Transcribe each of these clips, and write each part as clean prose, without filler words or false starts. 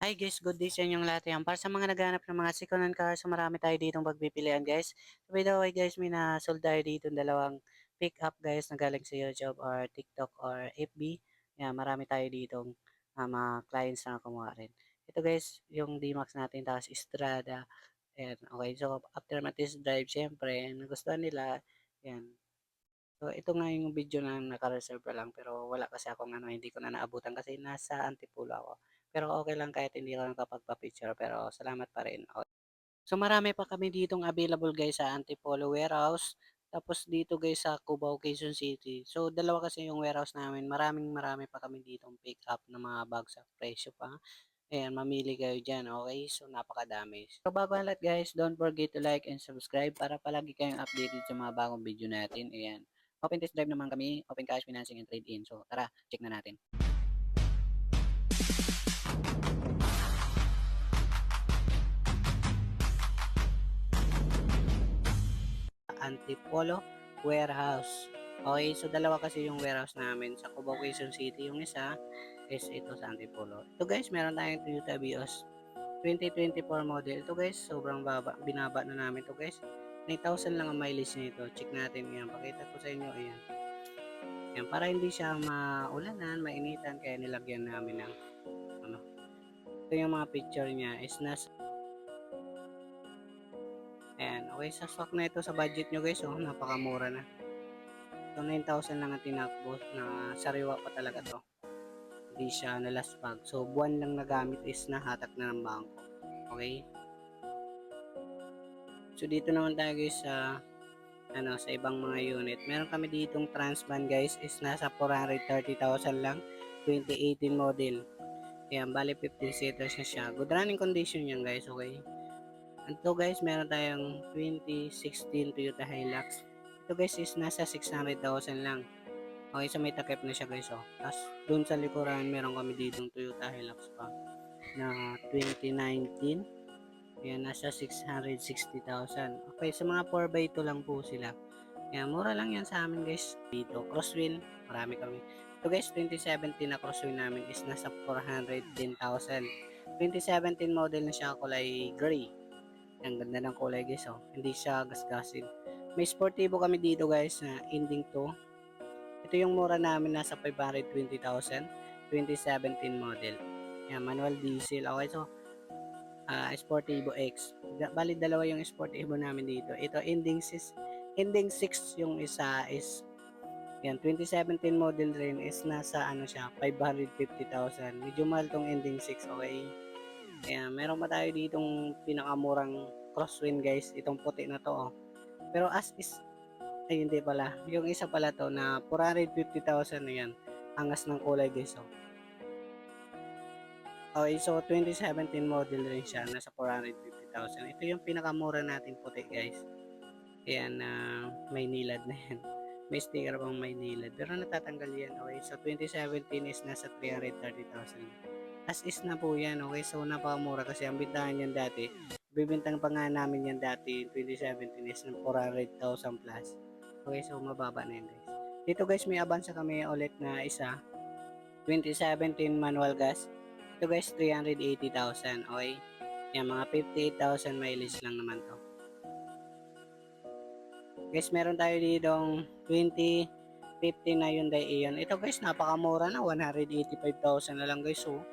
Hi guys, good day sa inyong lahat yan. Para sa mga naghahanap ng mga second hand cars, so marami tayo ditong pagpipilian guys. So by the way guys, may nasold tayo dito dalawang pick up guys na galing sa YouTube or TikTok or FB. Yan, marami tayo ditong mga clients na kumuha rin. Ito guys, yung D-Max natin, tapos Strada. Ayan, okay. So after matest drive, syempre, nagustuhan nila. Yan. So ito nga yung video na naka-reserve pa lang pero wala kasi akong hindi ko na naabutan kasi nasa Antipolo ako. Pero okay lang kahit hindi ako nakapagpa-picture pero salamat pa rin. Okay. So marami pa kami ditong available guys sa Antipolo warehouse. Tapos dito guys sa Cubao, Quezon City. So dalawa kasi yung warehouse namin. Marami pa kami ditong pick up ng mga bags sa presyo pa. Ayan, mamili kayo dyan, okay? So, napakadami. So, bago ang lahat guys, don't forget to like and subscribe para palagi kayong updated sa mga bagong video natin. Ayan. Open test drive naman kami, open cash financing and trade-in. So, tara, check na natin. Antipolo Warehouse. Okay, so dalawa kasi yung warehouse namin sa Cubao, Quezon City. Yung isa is ito sa Antipolo. Ito guys, meron tayong Toyota Vios 2024 model. Ito guys, sobrang binaba na namin to guys. 9,000 lang ang mileage nito. Check natin yan. Pakita ko sa inyo. Ayan. Ayan, para hindi siya maulanan, mainitan, kaya nilagyan namin ng ano. Ito yung mga picture niya is nasa. Ayan, okay, sa stock na ito sa budget nyo guys, oh, napakamura na. So 9,000 lang ang tinakbo na sariwa pa talaga to. Hindi siya nalaspag. So buwan lang nagamit is nahatak na ng bangko. Okay? So dito naman tayo guys sa sa ibang mga unit. Meron kami ditong Transban guys is nasa 430,000 lang. 2018 model. Ayan, bali 15 seaters na siya. Good running condition yan guys, okay? Ito guys, meron tayong 2016 Toyota Hilux. Ito guys is nasa 600,000 lang. Okay, so may takip na siya guys, oh. Tapos dun sa likuran, meron kami ditong Toyota Hilux pa na 2019. Ayan, nasa 660,000. Okay, sa mga 4x2 lang po sila. Ayan, mura lang yan sa amin guys. Dito, crosswind, marami kami. Ito guys, 2017 na crosswind namin is nasa 410,000. 2017 model na siya, kulay gray. Ang ganda ng kulay guys, oh. Hindi siya gasgasin. May sportivo kami dito guys na ending to. Ito yung mura namin, nasa 520,000. 2017 model. Ayan, manual diesel. Okay, so Sportivo X. Bali dalawa yung Sportivo namin dito. Ito ending 6 yung isa is yan 2017 model rin is nasa siya 550,000. Medyo mahal tong ending 6, okay? Ayan, meron pa tayo ditong pinakamurang crosswind guys. Itong puti na to, oh. Pero as is ay hindi pala. Yung isa pala to na 450,000 na yan. Angas ng kulay guys, oh. Okay, so 2017 model rin siya, nasa 450,000. Ito yung pinakamura natin puti guys. Ayan, may nilad na yan. May sticker pang may nilad. Pero natatanggal yan, okay? So 2017 is nasa 330,000. As is na po yan, okay? So napakamura kasi ang bintahan yan dati. Bibintang pa nga namin yan dati, 2017 is 400,000 plus. Okay, so mababa na yan guys. Dito guys, may Avanza kami ulit na isa. 2017 manual gas. Ito guys, 380,000. Okay? Yan, mga 58,000 mileage lang naman to. Guys, meron tayo ditong 2015 na Hyundai Ion. Ito guys, napakamura na. 185,000 na lang guys. So,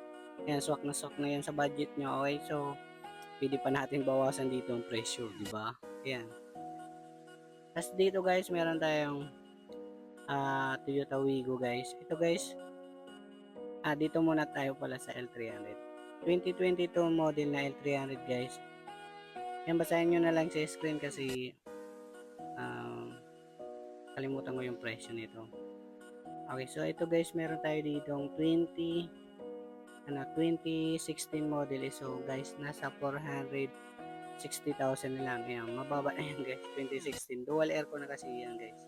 yan, swak na yan sa budget nyo. Okay? So, pwede pa natin bawasan dito ang presyo. Diba? Yan. Tapos dito guys, meron tayong Toyota Wigo guys. Ito guys, dito muna tayo pala sa L300. 2022 model na L300 guys. Yan, basahin nyo na lang sa screen kasi kalimutan ko yung presyo nito. Okay, so ito guys, meron tayo ditong 2016 model. So guys, nasa 460,000 na lang. Ayan, mababa na yan guys, 2016. Dual aircon na kasi yan guys.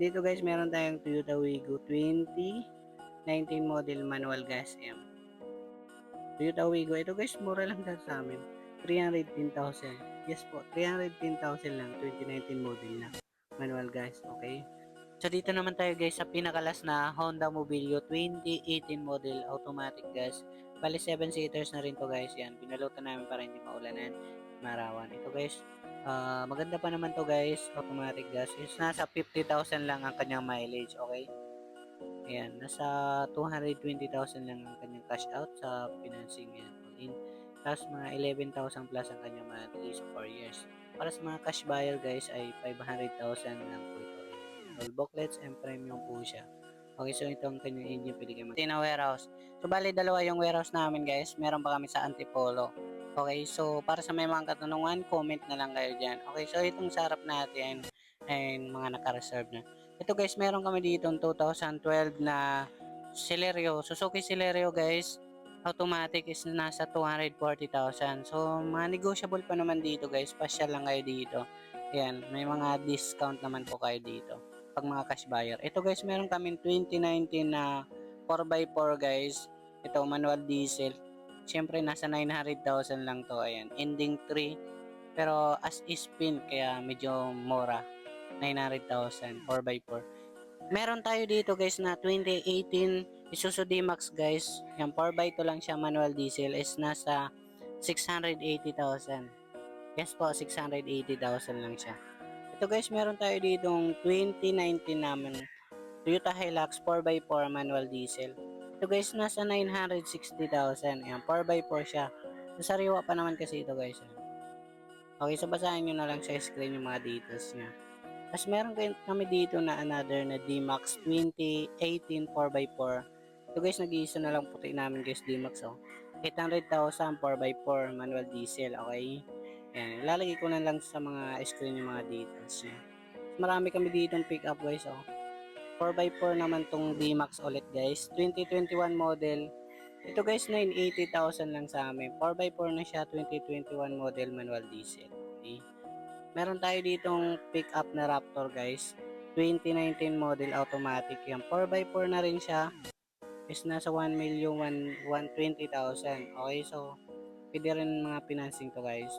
Dito guys, meron tayong Toyota Wigo 2019 model manual gas. Ayan. Toyota Wigo, ito guys, mura lang dahil sa amin. 310,000. Yes po, 310,000 lang, 2019 model na manual guys, okay? So dito naman tayo guys sa pinakalas na Honda Mobilio 2018 model automatic guys. Bali 7 seaters na rin to guys. Yan, binalutan namin para hindi maulanan, marawan. Ito guys, maganda pa naman to guys, automatic gas. Is nasa 50,000 lang ang kanyang mileage, okay? Ayan, nasa 220,000 lang ang kanyang cash out sa financing yan. All in. Tapos mga 11,000 plus ang kanyang monthly sa 4 years. Para sa mga cash buyer guys ay 500,000 lang po ito. All booklets and premium po siya. Okay, so ito ang kanyang engine pwede kayo mag warehouse. So bali dalawa yung warehouse namin guys. Meron pa kami sa Antipolo. Okay, so para sa may mga katanungan, comment na lang kayo dyan. Okay, so itong sarap natin ay mga naka-reserve na. Ito guys, meron kami dito 2012 na Celerio. Suzuki Celerio guys. Automatic is nasa 240,000. So, mga negotiable pa naman dito guys. Pasyal lang kayo dito. Ayan, may mga discount naman po kayo dito. Pag mga cash buyer. Ito guys, meron kami 2019 na 4x4 guys. Ito, manual diesel. Siyempre, nasa 900,000 lang to. Ayan, ending 3. Pero as is pin, kaya medyo mura. 900,000 4x4. Meron tayo dito guys na 2018 Isuzu D-Max guys. Yan 4x2 lang siya, manual diesel is nasa 680,000. Yes po, 680,000 lang siya. Ito guys, meron tayo ditong 2019 namin Toyota Hilux 4x4 manual diesel. Ito guys, nasa 960,000. Yan, 4x4 siya. Sariwa pa naman kasi ito guys. Okay, so basahin nyo na lang sa screen yung mga details niya. Tapos meron kami dito na another na D-Max 2018 4x4. Ito guys, nag-iisa na lang puti namin guys D-Max oh. 800,000 4x4 manual diesel, okay? Ayan, ilalagay ko na lang sa mga screen yung mga details niya. Marami kami dito pick up guys oh. 4x4 naman tong D-Max ulit guys. 2021 model. Ito guys, 980,000 lang sa amin. 4x4 na siya, 2021 model manual diesel. Okay? Meron tayo ditong pick up na Raptor guys. 2019 model automatic yan. 4x4 na rin siya. Is nasa 1,120,000. Okay, so pwede rin mga financing to guys.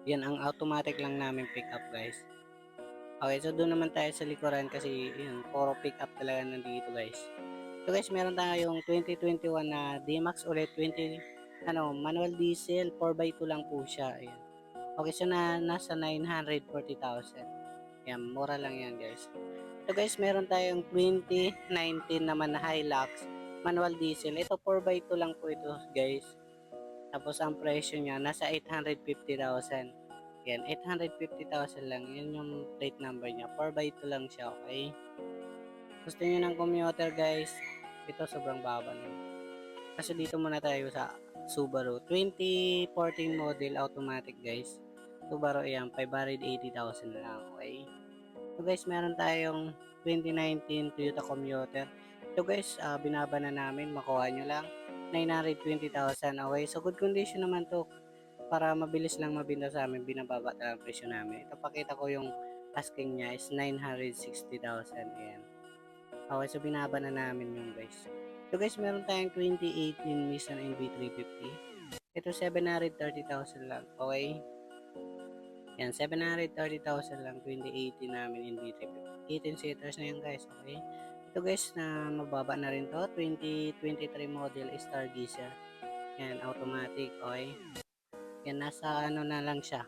Yan ang automatic lang namin pick up guys. Okay, so doon naman tayo sa likuran kasi yun, puro pick up talaga nandito guys. So guys, meron tayong 2021 na D-Max ulit 20 manual diesel 4x2 lang po siya. Ayan. Okay, so nasa 940,000. Yan, mura lang yan guys. So guys, meron tayong 2019 naman na Hilux manual diesel. Ito 4x2 lang po ito guys. Tapos ang presyo niya nasa 850,000. Yan, 850,000 lang. Yan yung plate number niya. 4x2 lang siya, okay? Gusto niyo ng commuter guys? Ito sobrang baba na. Kasi dito muna tayo sa Subaru 2014 model automatic guys. Subaru yan, 580,000 na lang, okay? So guys, meron tayong 2019 Toyota Commuter. Ito guys, binaba na namin, makuha nyo lang. 920,000, okay? So good condition naman to. Para mabilis lang mabinta sa amin, binababa talaga ang presyo namin. Ito pakita ko yung asking niya is 960,000. Ayan. Okay, so binaba na namin yung guys. So guys, meron tayong 2018 Nissan NV350. Ito 730,000 lang. Okay? Yan, 730,000 lang 2018 namin NV350. 18 seaters na yan guys, okay? Ito guys, na mababa na rin to. 2023 model Stargazer. Yan, automatic, okay? Yan, nasa ano na lang siya.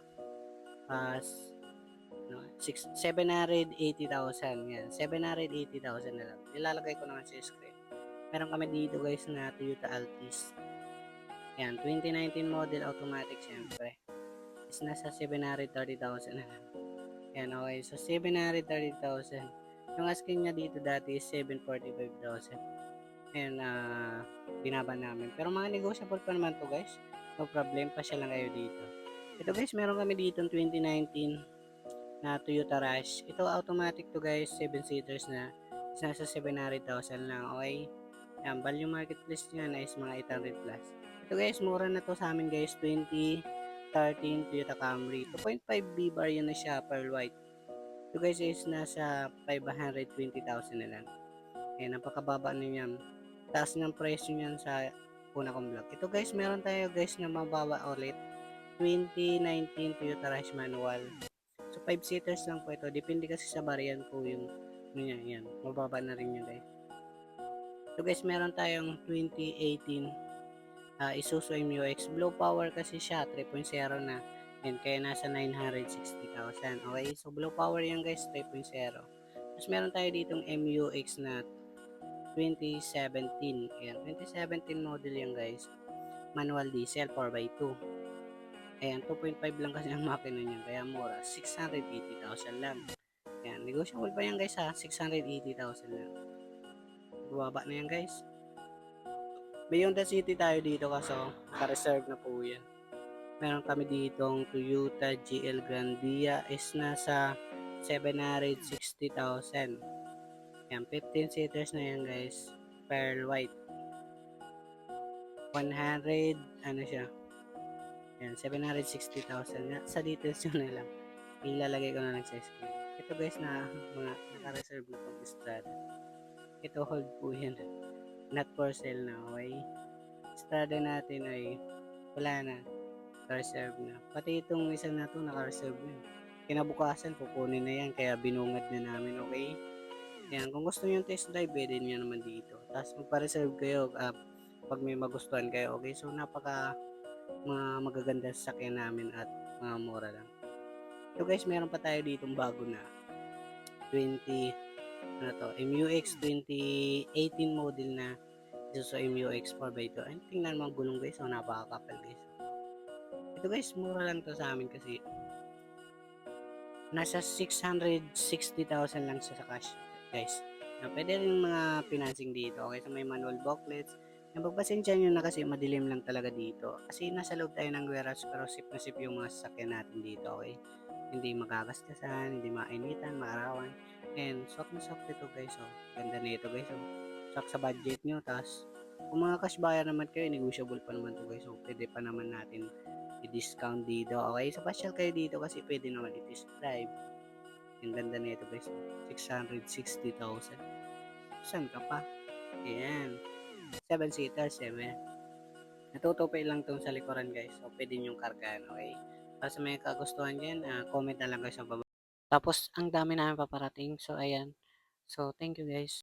No, 780,000 yan. 780,000 na lang. Ilalagay ko naman sa screen. Meron kami dito guys na Toyota Altis. Yan, 2019 model automatic syempre. Is nasa 730,000 na lang. Yan, okay. So, 730,000. Yung asking niya dito dati is 745,000. Ayan, binaba namin. Pero mga negotiable pa naman to guys. No problem, pa siya lang kayo dito. Ito guys, meron kami dito 2019 na Toyota Rush. Ito automatic to guys, 7 seaters na. Is nasa 700,000 lang, okay? Yan, value marketplace niya na is mga 800 plus. Ito guys, mura na to sa amin guys, 2013 Toyota Camry. 2.5 B-bar yun na siya, pearl white. Ito guys is nasa 520,000 na lang. Ayan, napakababa na yan. Taas ng presyo niyan sa una kong vlog. Ito guys, meron tayo guys na mababa ulit. 2019 Toyota Rush manual. So 5 seaters lang po ito. Depende kasi sa variant po yung Yan. Mababa na rin yun guys. So guys, meron tayong 2018 Isuzu MU-X. Blow power kasi siya, 3.0 na. Yan, kaya nasa 960,000. Okay, so blow power yan guys, 3.0. Tapos meron tayo ditong MU-X na 2017. Ayan, 2017 model yan guys. Manual diesel 4x2. Ayan, 2.5 lang kasi ang makina niyan, kaya mura. 680,000 lang. Ayan, negotiable pa yan guys ha, 680,000 lang. Bumaba na yan guys. Beyond the city tayo dito kaso naka-reserve na po yan. Meron kami ditong Toyota GL Grandia is nasa 760,000. Yan, 15 seaters na yan guys. Pearl white. 100, ano siya? Yan, 760,000. Sa details yun na lang. Ilalagay ko na lang sa screen. Ito guys na mga naka-reserve na itong Estrada. Ito hold po yan. Not for sale na, okay? Estrada natin ay wala na. Naka-reserve na. Pati itong isa na to naka-reserve na. Kinabukasan kukunin na yan kaya binungad na namin, okay? Yan, kung gusto niyo yung test drive, pwede niyo naman dito. Tapos magpa-reserve kayo pag may magustuhan kayo, okay? So napaka mga magaganda sa sakyan namin at mga mura lang. So guys, meron pa tayo ditong bago na 20 ano to, MUX 2018 model na Isuzu MUX 4x2. Ay, tingnan mo ang gulong guys, so napakakapal guys. Ito guys, mura lang to sa amin kasi nasa 660,000 lang sa cash guys. Pwede rin mga financing dito. Okay, so may manual booklets. Pagpasensya nyo na kasi madilim lang talaga dito. Kasi nasa loob tayo ng warehouse pero sip na sip yung mga sasakyan natin dito. Okay, hindi magagastasan, hindi mainitan, maarawan. And swak na swak dito guys. Oh. Ganda nito guys. Oh. Swak sa budget nyo. Tapos kung mga cash buyer naman kayo, negotiable pa naman to guys. So pwede pa naman natin i-discount dito. Okay, so pasyal kayo dito kasi pwede naman i-test drive. Ang ganda nito guys. 660,000. Saan ka pa? Ayan. 7-seater, 7. Natutupay lang tong sa likuran guys. So pwede nyong kargaan. Okay. Para sa may kagustuhan dyan, comment na lang guys sa baba. Tapos ang dami namin paparating. So ayan. So thank you guys.